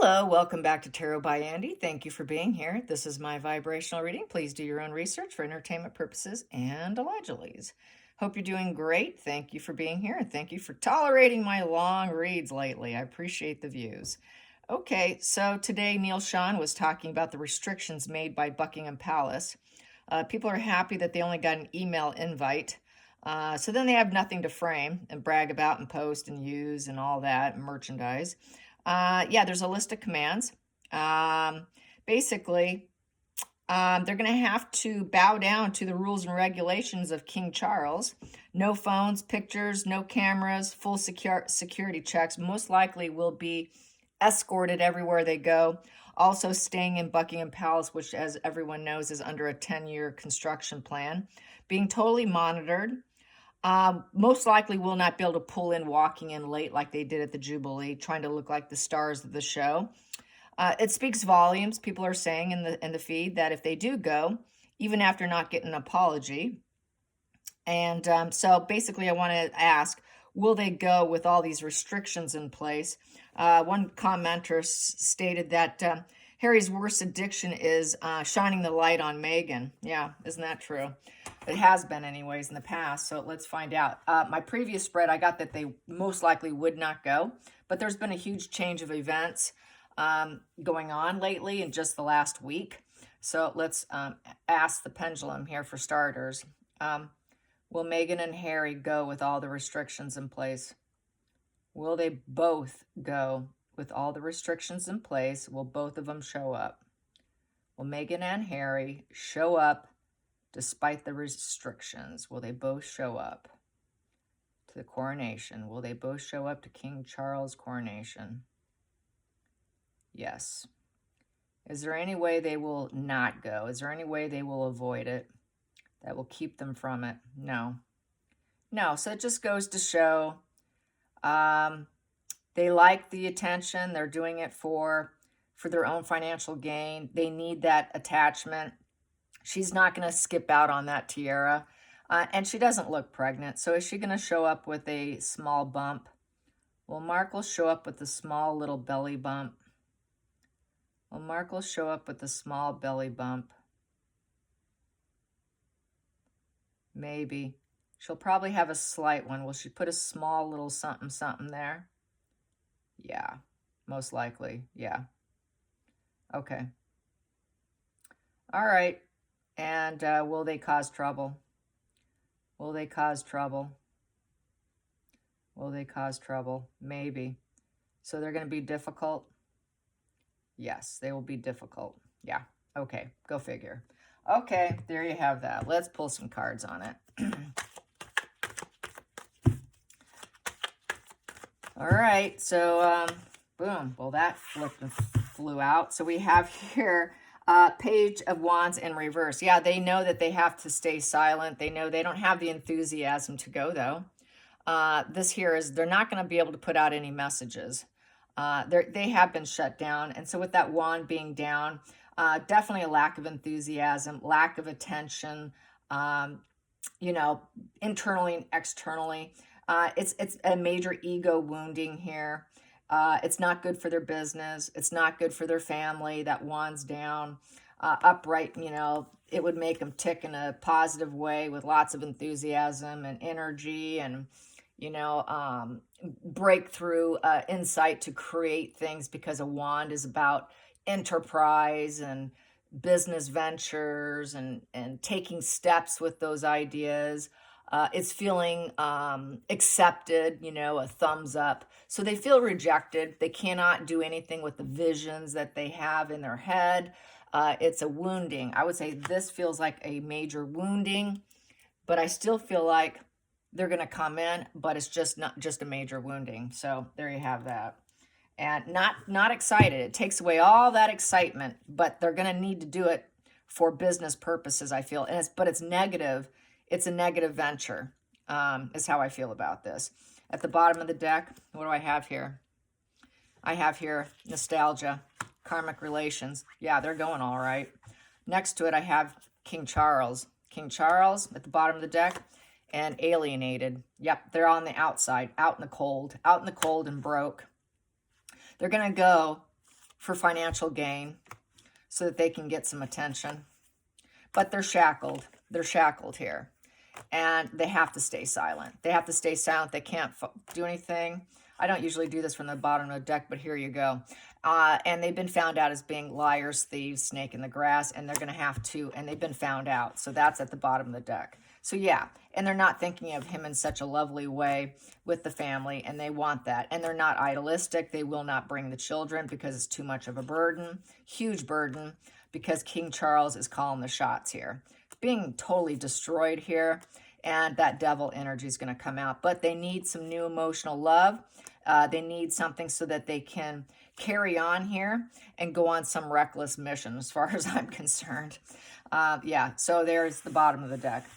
Hello, welcome back to Tarot by Andy. Thank you for being here. This is my vibrational reading. Please do your own research for entertainment purposes and allegedly. Hope you're doing great. Thank you for being here and thank you for tolerating my long reads lately. I appreciate the views. Okay, so today Neil Sean was talking about the restrictions made by Buckingham Palace. People are happy that they only got an email invite. So then they have nothing to frame and brag about and post and use and all that and merchandise. Yeah, there's a list of commands. Basically, they're going to have to bow down to the rules and regulations of King Charles. No phones, pictures, no cameras, full security checks. Most likely will be escorted everywhere they go. Also staying in Buckingham Palace, which, as everyone knows, is under a 10-year construction plan. Being totally monitored. Most likely will not be able to pull in walking in late like they did at the Jubilee, trying to look like the stars of the show. It speaks volumes. People are saying in the feed that if they do go, even after not getting an apology. And so basically I want to ask, will they go with all these restrictions in place? One commenter stated that Harry's worst addiction is shining the light on Meghan. Yeah, isn't that true? It has been anyways in the past, so let's find out. My previous spread, I got that they most likely would not go, but there's been a huge change of events going on lately in just the last week. So let's ask the pendulum here for starters. Will Meghan and Harry go with all the restrictions in place? Will they both go with all the restrictions in place? Will both of them show up? Will Meghan and Harry show up despite the restrictions? Will they both show up to the coronation? Will they both show up to King Charles' coronation? Yes. Is there any way they will not go? Is there any way they will avoid it that will keep them from it? No. No, so it just goes to show they like the attention. They're doing it for their own financial gain. They need that attachment. She's not going to skip out on that tiara. And she doesn't look pregnant. So is she going to show up with a small bump? Will Markle show up with a small little belly bump? Will Markle show up with a small belly bump? Maybe. She'll probably have a slight one. Will she put a small little something something there? Yeah, most likely. Yeah. Okay. All right. And will they cause trouble? Will they cause trouble? Will they cause trouble? Maybe. So they're going to be difficult? Yes, they will be difficult. Yeah. Okay. Go figure. Okay. There you have that. Let's pull some cards on it. All right. So, boom. Well, that flipped and flew out. So we have here Page of Wands in reverse. Yeah, they know that they have to stay silent. They know they don't have the enthusiasm to go, though. This here is they're not going to be able to put out any messages. They have been shut down. And so with that wand being down, definitely a lack of enthusiasm, lack of attention, you know, internally and externally. It's a major ego wounding here. It's not good for their business. It's not good for their family. That wand's down. Upright, you know, it would make them tick in a positive way with lots of enthusiasm and energy and, you know, breakthrough insight to create things, because a wand is about enterprise and business ventures and taking steps with those ideas. It's feeling accepted, you know, a thumbs up. So they feel rejected. They cannot do anything with the visions that they have in their head. It's a wounding. I would say this feels like a major wounding, but I still feel like they're going to come in, but it's just not just a major wounding. So there you have that. And not excited. It takes away all that excitement, but they're going to need to do it for business purposes, I feel. And but it's negative. It's a negative venture, is how I feel about this. At the bottom of the deck, what do I have here? I have here nostalgia, karmic relations. Yeah, they're going all right. Next to it, I have King Charles. King Charles at the bottom of the deck, and alienated. Yep, they're on the outside, out in the cold and broke. They're going to go for financial gain so that they can get some attention. But they're shackled. They're shackled here. And they have to stay silent. They have to stay silent. They can't do anything. I don't usually do this from the bottom of the deck, but here you go. And they've been found out as being liars, thieves, snake in the grass, and they're going to have to, and they've been found out. So that's at the bottom of the deck. So yeah, and they're not thinking of him in such a lovely way with the family, and they want that. And they're not idealistic. They will not bring the children because it's too much of a burden, huge burden, because King Charles is calling the shots here. Being totally destroyed here, and that devil energy is going to come out. But they need some new emotional love. They need something so that they can carry on here and go on some reckless mission as far as I'm concerned. Yeah, so there's the bottom of the deck.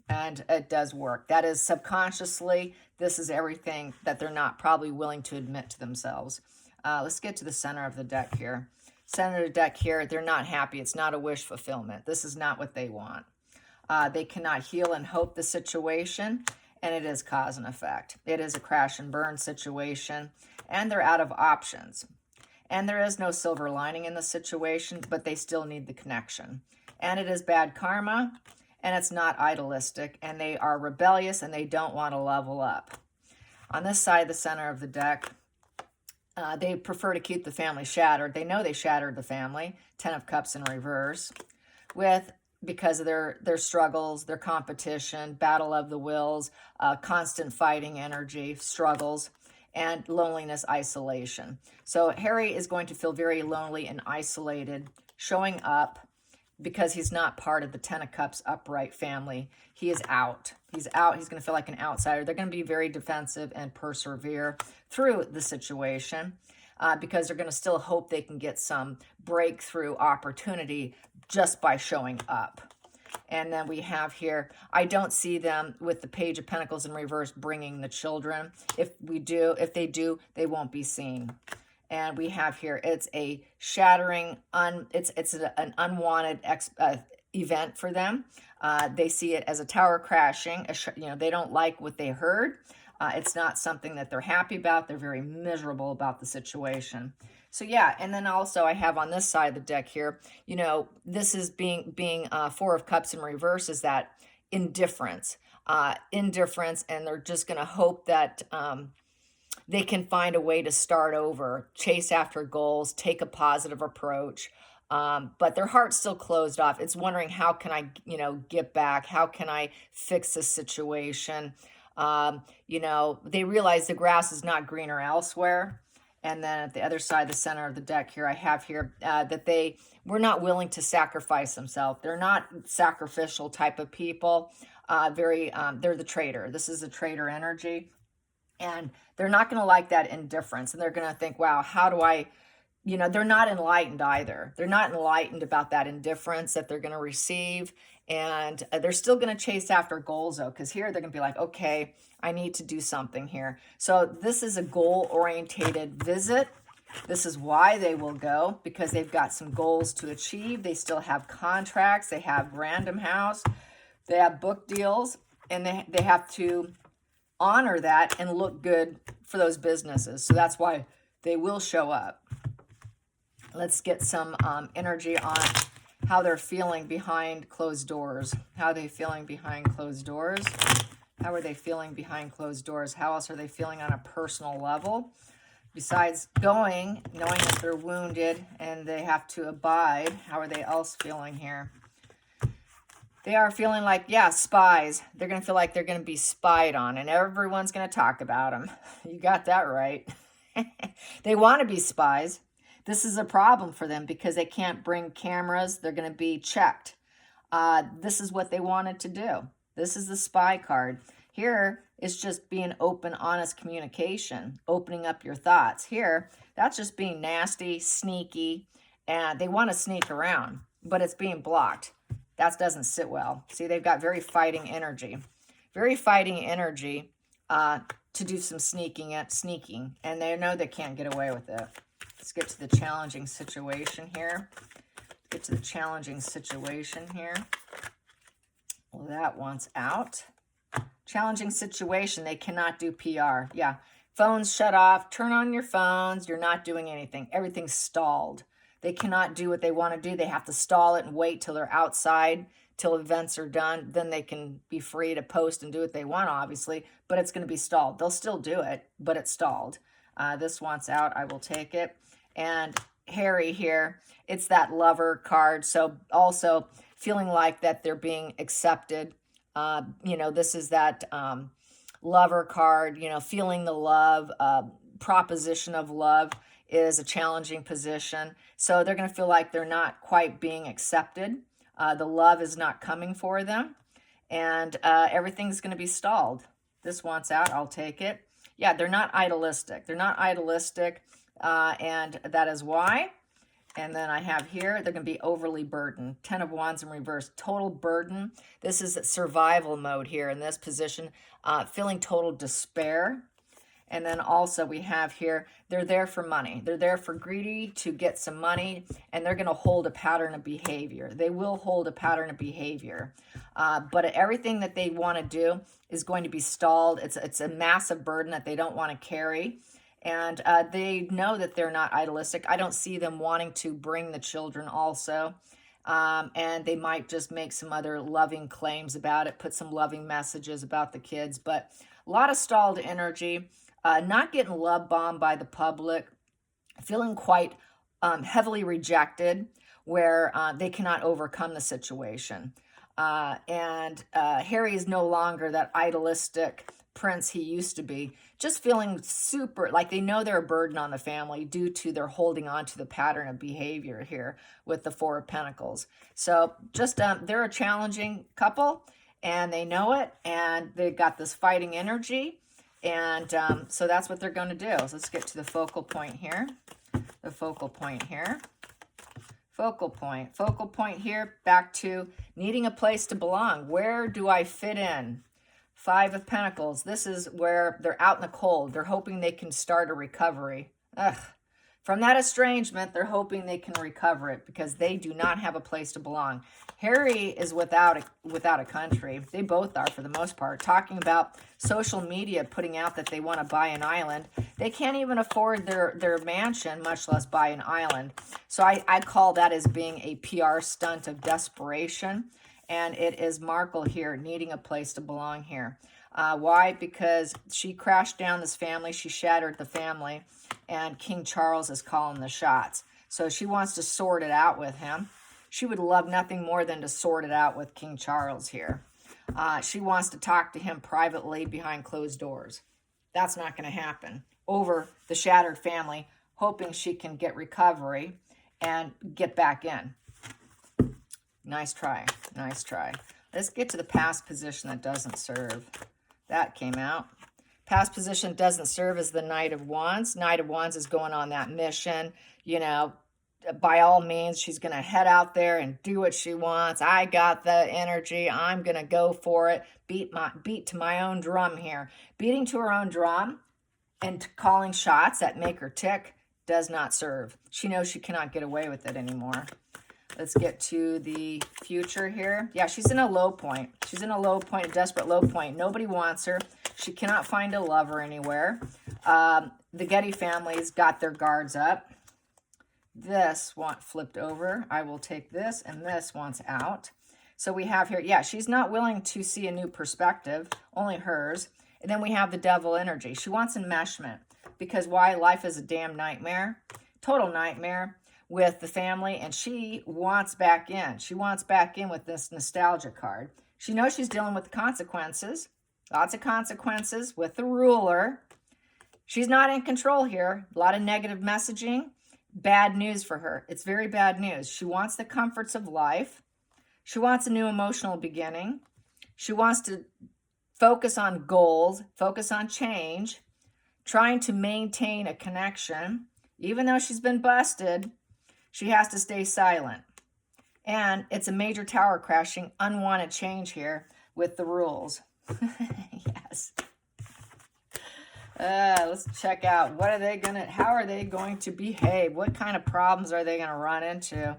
And it does work. That is subconsciously, this is everything that they're not probably willing to admit to themselves. Let's get to the center of the deck here. Center of the deck here, they're not happy. It's not a wish fulfillment. This is not what they want. They cannot heal and hope the situation, and it is cause and effect. It is a crash and burn situation, and they're out of options. And there is no silver lining in the situation, but they still need the connection. And it is bad karma, and it's not idealistic, and they are rebellious, and they don't want to level up. On this side, the center of the deck, they prefer to keep the family shattered. They know they shattered the family, 10 of Cups in reverse, because of their struggles, their competition, battle of the wills, constant fighting energy, struggles, and loneliness, isolation. So Harry is going to feel very lonely and isolated, showing up, because he's not part of the 10 of Cups upright family. He is out. He's out. He's going to feel like an outsider. They're going to be very defensive and persevere through the situation because they're going to still hope they can get some breakthrough opportunity just by showing up. And then we have here, I don't see them with the Page of Pentacles in reverse bringing the children. If they do, they won't be seen. And we have here, it's a shattering, it's an unwanted event for them. They see it as a tower crashing. They don't like what they heard. It's not something that they're happy about. They're very miserable about the situation. So yeah, and then also I have on this side of the deck here, this is being 4 of Cups in reverse, is that indifference, and they're just going to hope that they can find a way to start over, chase after goals, take a positive approach, but their heart's still closed off. It's wondering, how can I, get back? How can I fix this situation? They realize the grass is not greener elsewhere. And then at the other side, the center of the deck here, I have here that they were not willing to sacrifice themselves. They're not sacrificial type of people. They're the traitor. This is the traitor energy. And they're not going to like that indifference. And they're going to think, wow, how do I, they're not enlightened either. They're not enlightened about that indifference that they're going to receive. And they're still going to chase after goals, though, because here they're going to be like, okay, I need to do something here. So this is a goal-orientated visit. This is why they will go, because they've got some goals to achieve. They still have contracts. They have Random House. They have book deals. And they have to honor that and look good for those businesses. So that's why they will show up. Let's get some energy on how they're feeling behind closed doors. How are they feeling behind closed doors? How are they feeling behind closed doors? How else are they feeling on a personal level? Besides knowing that they're wounded and they have to abide, how are they else feeling here? They are feeling like, yeah, spies. They're going to feel like they're going to be spied on, and everyone's going to talk about them. You got that right. They want to be spies. This is a problem for them because they can't bring cameras. They're going to be checked. This is what they wanted to do. This is the spy card. Here is just being open, honest communication, opening up your thoughts. Here, that's just being nasty, sneaky, and they want to sneak around, but it's being blocked. That doesn't sit well. See, they've got very fighting energy. Very fighting energy to do some sneaking, and they know they can't get away with it. Let's get to the challenging situation here. Well, that one's out. Challenging situation. They cannot do PR. Yeah, Phones shut off. Turn on your phones. You're not doing anything. Everything's stalled. They cannot do what they want to do. They have to stall it and wait till they're outside, till events are done. Then they can be free to post and do what they want, obviously, but it's going to be stalled. They'll still do it, but it's stalled. This wants out. I will take it. And Harry here, it's that lover card. So also feeling like that they're being accepted. You know, this is that lover card, you know, feeling the love, proposition of love is a challenging position. So they're going to feel like they're not quite being accepted. The love is not coming for them. And everything's going to be stalled. This wants out. I'll take it. Yeah, they're not idealistic. They're not idealistic. And that is why. And then I have here, they're going to be overly burdened. 10 of Wands in reverse, total burden. This is survival mode here in this position, feeling total despair. And then also we have here, they're there for money. They're there for greedy to get some money, and they're going to hold a pattern of behavior. They will hold a pattern of behavior. But everything that they want to do is going to be stalled. It's a massive burden that they don't want to carry. And they know that they're not idealistic. I don't see them wanting to bring the children also. And they might just make some other loving claims about it, put some loving messages about the kids. But a lot of stalled energy, not getting love bombed by the public, feeling quite heavily rejected, where they cannot overcome the situation. And Harry is no longer that idealistic prince he used to be, just feeling super like they know they're a burden on the family due to their holding on to the pattern of behavior here with the Four of Pentacles. So just they're a challenging couple, and they know it, and they've got this fighting energy, and so that's what they're going to do. So let's get to the focal point here. The focal point here. Focal point here, back to needing a place to belong. Where do I fit in? Five of Pentacles. This is where they're out in the cold. They're hoping they can start a recovery. From that estrangement, they're hoping they can recover it because they do not have a place to belong. Harry is without a country. They both are for the most part. Talking about social media putting out that they want to buy an island. They can't even afford their mansion, much less buy an island. So I call that as being a PR stunt of desperation. And it is Markle here, needing a place to belong here. Why? Because she crashed down this family. She shattered the family. And King Charles is calling the shots. So she wants to sort it out with him. She would love nothing more than to sort it out with King Charles here. She wants to talk to him privately behind closed doors. That's not going to happen. Over the shattered family, hoping she can get recovery and get back in. Nice try. Nice try. Let's get to the past position that doesn't serve. That came out. Past position doesn't serve as the Knight of Wands. Knight of Wands is going on that mission. You know, by all means, she's going to head out there and do what she wants. I got the energy. I'm going to go for it. Beat to my own drum here. Beating to her own drum and calling shots that make her tick does not serve. She knows she cannot get away with it anymore. Let's get to the future here. Yeah, she's in a low point. She's in a low point, a desperate low point. Nobody wants her. She cannot find a lover anywhere. The Getty family's got their guards up. This flipped over. I will take this, and this wants out. So we have here, yeah, she's not willing to see a new perspective, only hers. And then we have the Devil energy. She wants enmeshment because why? Life is a damn nightmare, total nightmare with the family, and she wants back in. She wants back in with this nostalgia card. She knows she's dealing with the consequences, lots of consequences with the ruler. She's not in control here. A lot of negative messaging, bad news for her. It's very bad news. She wants the comforts of life. She wants a new emotional beginning. She wants to focus on goals, focus on change, trying to maintain a connection. Even though she's been busted, she has to stay silent. And it's a major tower crashing, unwanted change here with the rules. Yes. Let's check out. How are they going to behave? What kind of problems are they going to run into?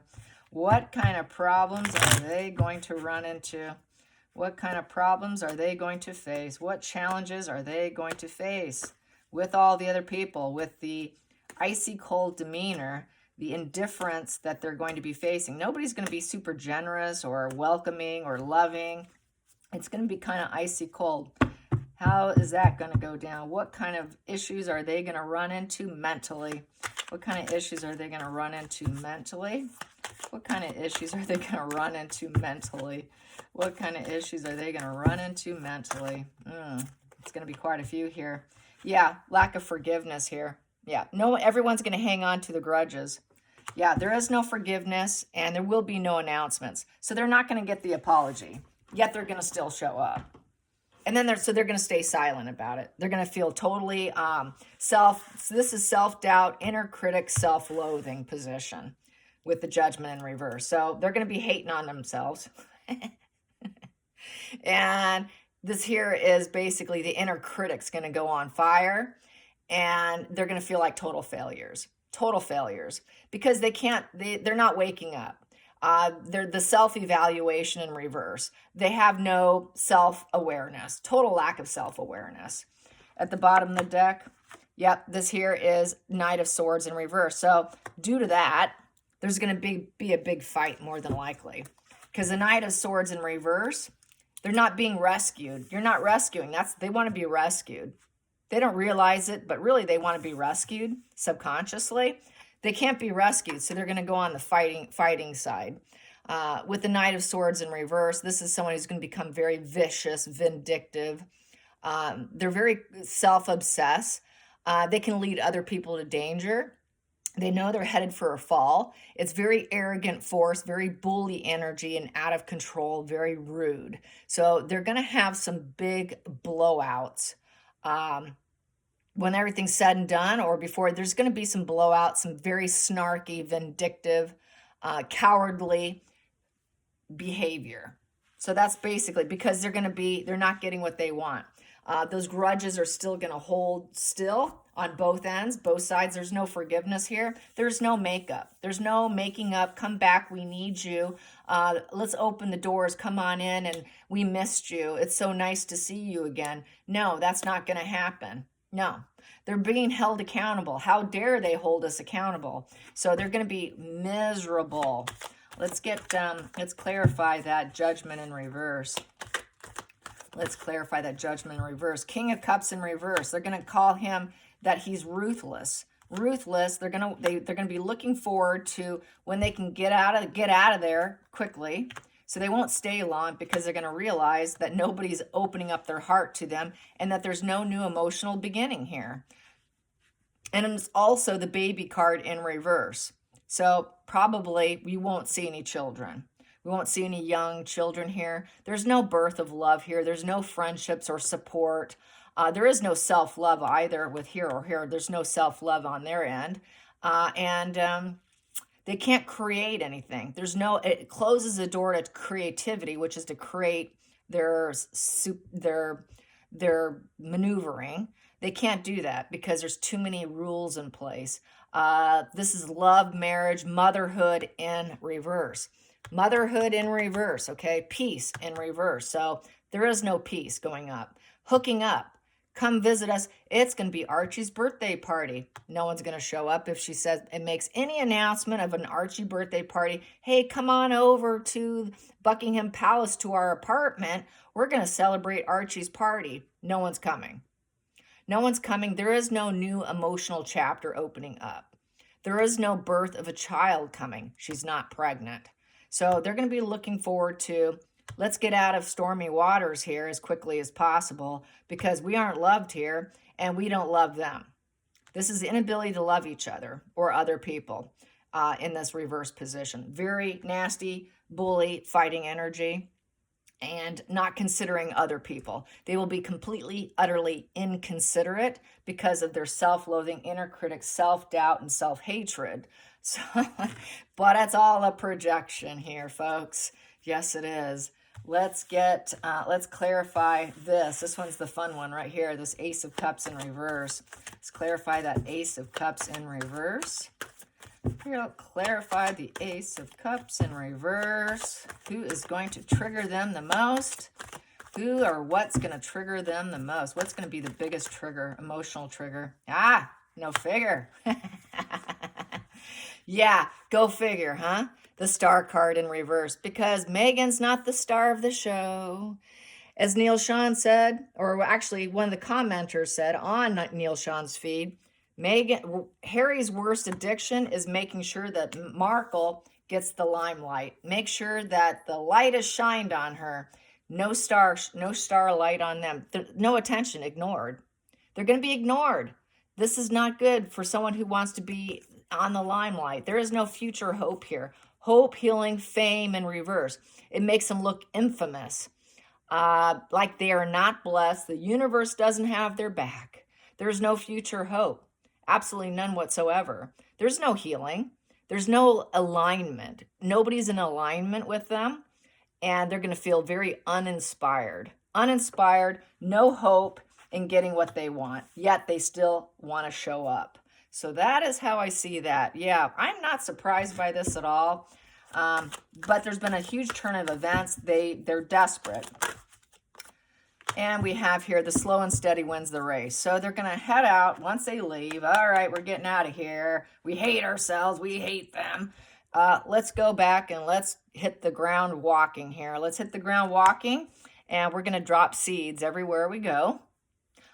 What kind of problems are they going to run into? What kind of problems are they going to face? What challenges are they going to face? with all the other people, with the icy cold demeanor, the indifference that they're going to be facing. Nobody's going to be super generous or welcoming or loving. It's going to be kind of icy cold. How is that going to go down? What kind of issues are they going to run into mentally? What kind of issues are they going to run into mentally? What kind of issues are they going to run into mentally? What kind of issues are they going to run into mentally? It's going to be quite a few here. Yeah, lack of forgiveness here. Yeah, no, everyone's going to hang on to the grudges. Yeah, there is no forgiveness, and there will be no announcements. So they're not going to get the apology, yet they're going to still show up. And then they're going to stay silent about it. They're going to feel totally this is self-doubt, inner critic, self-loathing position with the Judgment in reverse. So they're going to be hating on themselves. And this here is basically the inner critic's going to go on fire, and they're going to feel like total failures because they're not waking up. They're the self-evaluation in reverse. They have no self-awareness, total lack of self-awareness. At the bottom of the deck, yep, this here is Knight of Swords in reverse. So due to that, there's going to be a big fight more than likely. Because the Knight of Swords in reverse, they're not being rescued. You're not rescuing. They want to be rescued. They don't realize it, but really they want to be rescued subconsciously. They can't be rescued, so they're going to go on the fighting side. With the Knight of Swords in reverse, this is someone who's going to become very vicious, vindictive. They're very self-obsessed. They can lead other people to danger. They know they're headed for a fall. It's very arrogant force, very bully energy, and out of control, very rude. So they're going to have some big blowouts. When everything's said and done, or before, there's going to be some blowouts, some very snarky, vindictive, cowardly behavior. So that's basically because they're not getting what they want. Those grudges are still going to hold still on both ends, both sides. There's no forgiveness here. There's no makeup. There's no making up. Come back. We need you. Let's open the doors. Come on in. And we missed you. It's so nice to see you again. No, that's not going to happen. No, they're being held accountable. How dare they hold us accountable? So they're going to be miserable. Let's clarify that Judgment in reverse. Let's clarify that Judgment in reverse. King of Cups in reverse. They're going to call him that he's ruthless. Ruthless. They're going to be looking forward to when they can get out of there quickly. So they won't stay long because they're going to realize that nobody's opening up their heart to them and that there's no new emotional beginning here. And it's also the baby card in reverse. So probably we won't see any children. We won't see any young children here. There's no birth of love here. There's no friendships or support. There is no self-love either with here or here. There's no self-love on their end. They can't create anything. It closes the door to creativity, which is to create their maneuvering. They can't do that because there's too many rules in place. This is love, marriage, motherhood in reverse. Motherhood in reverse, okay? Peace in reverse. So there is no peace going up. Hooking up. Come visit us. It's going to be Archie's birthday party. No one's going to show up if she says it makes any announcement of an Archie birthday party. Hey, come on over to Buckingham Palace to our apartment. We're going to celebrate Archie's party. No one's coming. No one's coming. There is no new emotional chapter opening up. There is no birth of a child coming. She's not pregnant. So they're going to be looking forward to, let's get out of stormy waters here as quickly as possible because we aren't loved here and we don't love them. This is the inability to love each other or other people in this reverse position. Very nasty, bully, fighting energy and not considering other people. They will be completely, utterly inconsiderate because of their self-loathing, inner critic, self-doubt, and self-hatred. So, but it's all a projection here, folks. Yes, it is. Let's clarify this. This one's the fun one right here, this Ace of Cups in reverse. Let's clarify that Ace of Cups in reverse. Here, clarify the Ace of Cups in reverse. Who is going to trigger them the most? Who or what's going to trigger them the most? What's going to be the biggest trigger, emotional trigger? Ah, no figure. Yeah, go figure, huh? The star card in reverse, because Megan's not the star of the show. As Neil Sean said, or actually one of the commenters said on Neil Sean's feed, Harry's worst addiction is making sure that Markle gets the limelight. Make sure that the light is shined on her. No starlight on them. No attention, ignored. They're going to be ignored. This is not good for someone who wants to be on the limelight. There is no future hope here. Hope, healing, fame, and reverse. It makes them look infamous. Like they are not blessed. The universe doesn't have their back. There's no future hope. Absolutely none whatsoever. There's no healing. There's no alignment. Nobody's in alignment with them. And they're going to feel very uninspired. Uninspired, no hope in getting what they want. Yet they still want to show up. So that is how I see that. Yeah, I'm not surprised by this at all. But there's been a huge turn of events. They're desperate. And we have here the slow and steady wins the race. So they're going to head out once they leave. All right, we're getting out of here. We hate ourselves. We hate them. Let's go back and let's hit the ground walking here. Let's hit the ground walking, and we're going to drop seeds everywhere we go.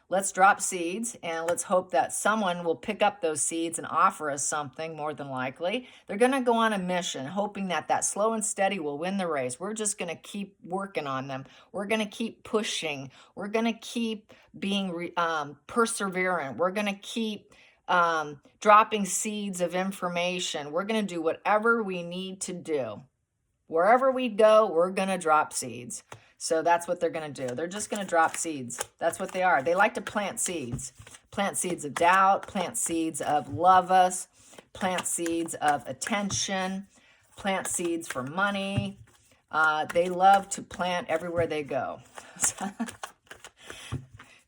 Let's drop seeds, and let's hope that someone will pick up those seeds and offer us something, more than likely. They're going to go on a mission, hoping that that slow and steady will win the race. We're just going to keep working on them. We're going to keep pushing. We're going to keep being perseverant. We're going to keep dropping seeds of information. We're going to do whatever we need to do. Wherever we go, we're going to drop seeds. So that's what they're going to do. They're just going to drop seeds. That's what they are. They like to plant seeds. Plant seeds of doubt, plant seeds of love us, plant seeds of attention, plant seeds for money. They love to plant everywhere they go.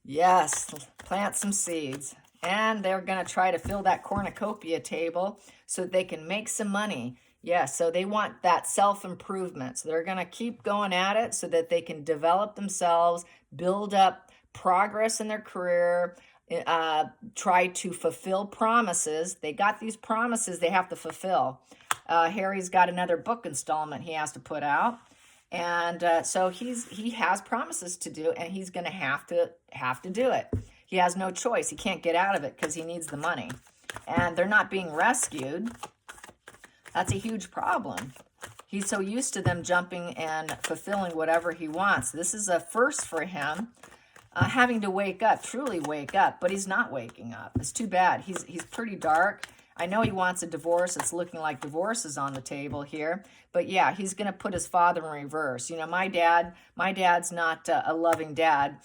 Yes, plant some seeds. And they're going to try to fill that cornucopia table so they can make some money. Yeah, so they want that self-improvement. So they're going to keep going at it so that they can develop themselves, build up progress in their career, try to fulfill promises. They got these promises they have to fulfill. Harry's got another book installment he has to put out. And so he has promises to do, and he's going to have to do it. He has no choice. He can't get out of it because he needs the money. And they're not being rescued. That's a huge problem. He's so used to them jumping and fulfilling whatever he wants. This is a first for him, having to wake up, truly wake up, but he's not waking up. It's too bad. He's pretty dark. I know he wants a divorce. It's looking like divorce is on the table here. But yeah, he's going to put his father in reverse. You know, my dad's not a loving dad.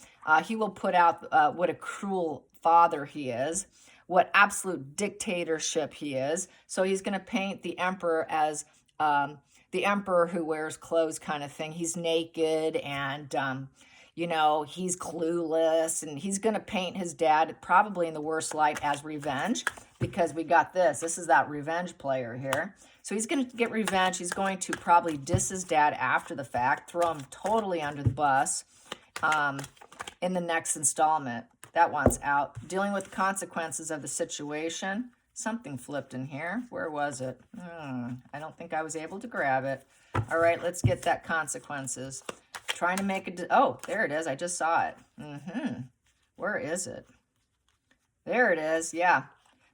He will put out what a cruel father he is, what absolute dictatorship he is. So he's going to paint the emperor as the emperor who wears clothes kind of thing. He's naked and, you know, he's clueless. And he's going to paint his dad probably in the worst light as revenge, because we got this. This is that revenge player here. So he's going to get revenge. He's going to probably diss his dad after the fact, throw him totally under the bus in the next installment. That one's out. Dealing with the consequences of the situation. Something flipped in here. Where was it? I don't think I was able to grab it. All right, let's get that consequences. Trying to make a... Oh, there it is. I just saw it. Where is it? There it is. Yeah.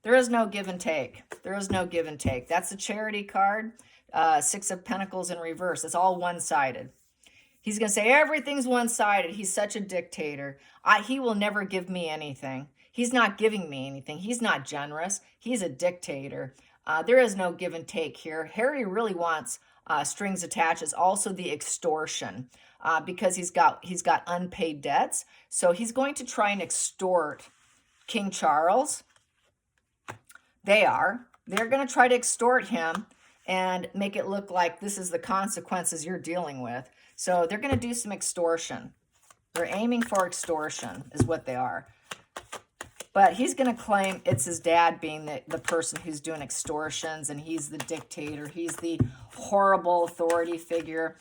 There is no give and take. There is no give and take. That's a charity card. Six of Pentacles in reverse. It's all one-sided. He's going to say everything's one-sided. He's such a dictator. He will never give me anything. He's not giving me anything. He's not generous. He's a dictator. There is no give and take here. Harry really wants strings attached. It's also the extortion because he's got unpaid debts. So he's going to try and extort King Charles. They're going to try to extort him and make it look like this is the consequences you're dealing with. So they're going to do some extortion. They're aiming for extortion is what they are. But he's going to claim it's his dad being the person who's doing extortions, and he's the dictator. He's the horrible authority figure.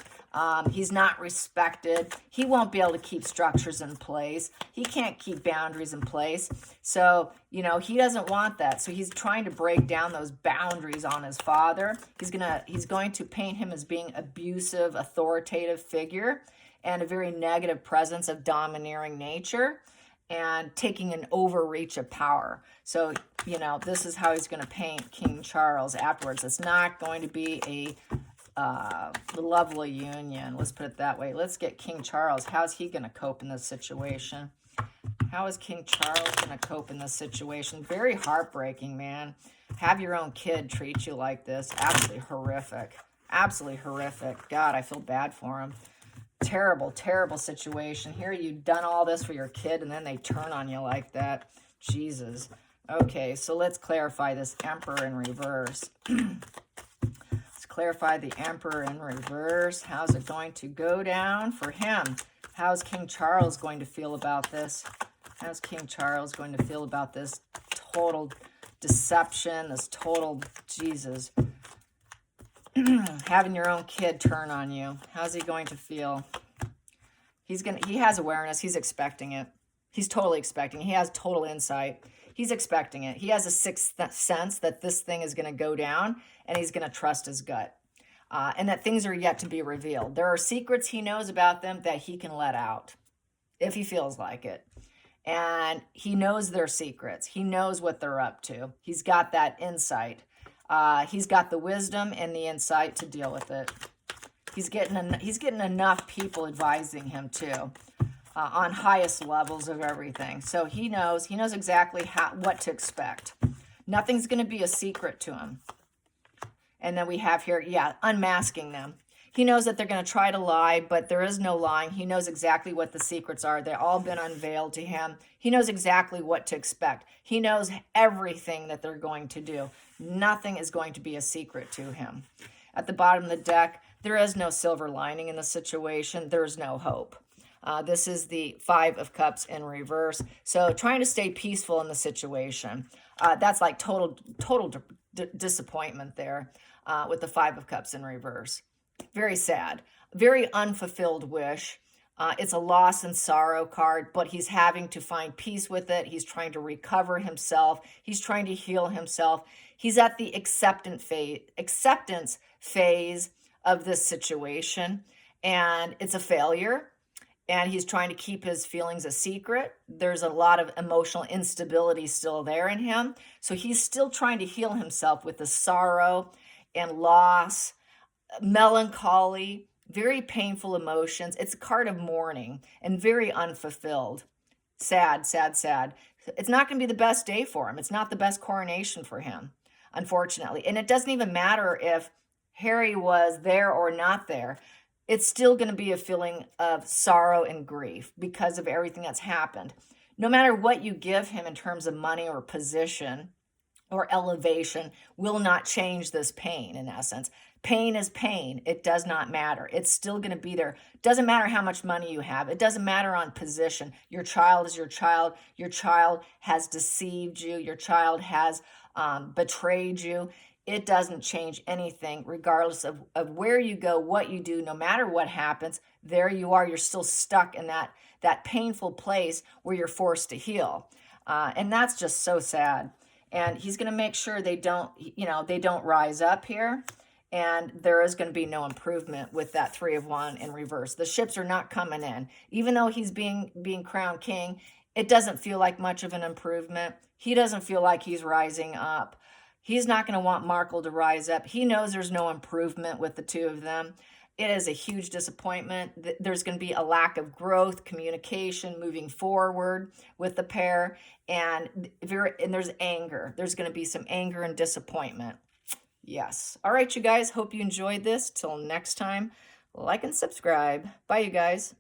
He's not respected. He won't be able to keep structures in place. He can't keep boundaries in place. So, you know, he doesn't want that. So he's trying to break down those boundaries on his father. He's going to paint him as being abusive, authoritative figure and a very negative presence of domineering nature and taking an overreach of power. So, you know, this is how he's going to paint King Charles afterwards. It's not going to be a lovely union. Let's put it that way. Let's get King Charles. How's he going to cope in this situation? How is King Charles going to cope in this situation? Very heartbreaking, man. Have your own kid treat you like this. Absolutely horrific. Absolutely horrific. God, I feel bad for him. Terrible, terrible situation. Here you've done all this for your kid, and then they turn on you like that. Jesus. Okay, so let's clarify this Emperor in reverse. Let's clarify the Emperor in reverse. How's it going to go down for him? How's King Charles going to feel about this? How's King Charles going to feel about this total deception, this total, Jesus, having your own kid turn on you? How's he going to feel? He has awareness. He's expecting it. He's totally expecting it. He has total insight. He's expecting it. He has a sixth sense that this thing is going to go down, and he's going to trust his gut. And that things are yet to be revealed. There are secrets he knows about them that he can let out if he feels like it. And he knows their secrets. He knows what they're up to. He's got that insight. He's got the wisdom and the insight to deal with it. He's getting enough people advising him too, on highest levels of everything. So he knows exactly what to expect. Nothing's going to be a secret to him. And then we have here, unmasking them. He knows that they're going to try to lie, but there is no lying. He knows exactly what the secrets are. They've all been unveiled to him. He knows exactly what to expect. He knows everything that they're going to do. Nothing is going to be a secret to him. At the bottom of the deck, there is no silver lining in the situation. There is no hope. This is the Five of Cups in reverse. So trying to stay peaceful in the situation. That's like total disappointment there with the Five of Cups in reverse. Very sad. Very unfulfilled wish. It's a loss and sorrow card, but he's having to find peace with it. He's trying to recover himself. He's trying to heal himself. He's at the acceptance phase of this situation, and it's a failure. And he's trying to keep his feelings a secret. There's a lot of emotional instability still there in him. So he's still trying to heal himself with the sorrow and loss, melancholy, very painful emotions. It's a card of mourning and very unfulfilled. Sad, sad, sad. It's not going to be the best day for him. It's not the best coronation for him, unfortunately. And it doesn't even matter if Harry was there or not there. It's still going to be a feeling of sorrow and grief because of everything that's happened. No matter what you give him in terms of money or position or elevation will not change this pain, in essence. Pain is pain. It does not matter. It's still going to be there. It doesn't matter how much money you have. It doesn't matter on position. Your child is your child. Your child has deceived you. Your child has betrayed you. It doesn't change anything, regardless of where you go, what you do, no matter what happens. There you are. You're still stuck in that painful place where you're forced to heal. And that's just so sad. And he's going to make sure they don't rise up here. And there is going to be no improvement with that Three of Wands in reverse. The ships are not coming in. Even though he's being crowned king, it doesn't feel like much of an improvement. He doesn't feel like he's rising up. He's not going to want Markle to rise up. He knows there's no improvement with the two of them. It is a huge disappointment. There's going to be a lack of growth, communication, moving forward with the pair. And there's anger. There's going to be some anger and disappointment. Yes. All right, you guys. Hope you enjoyed this. Till next time, like and subscribe. Bye, you guys.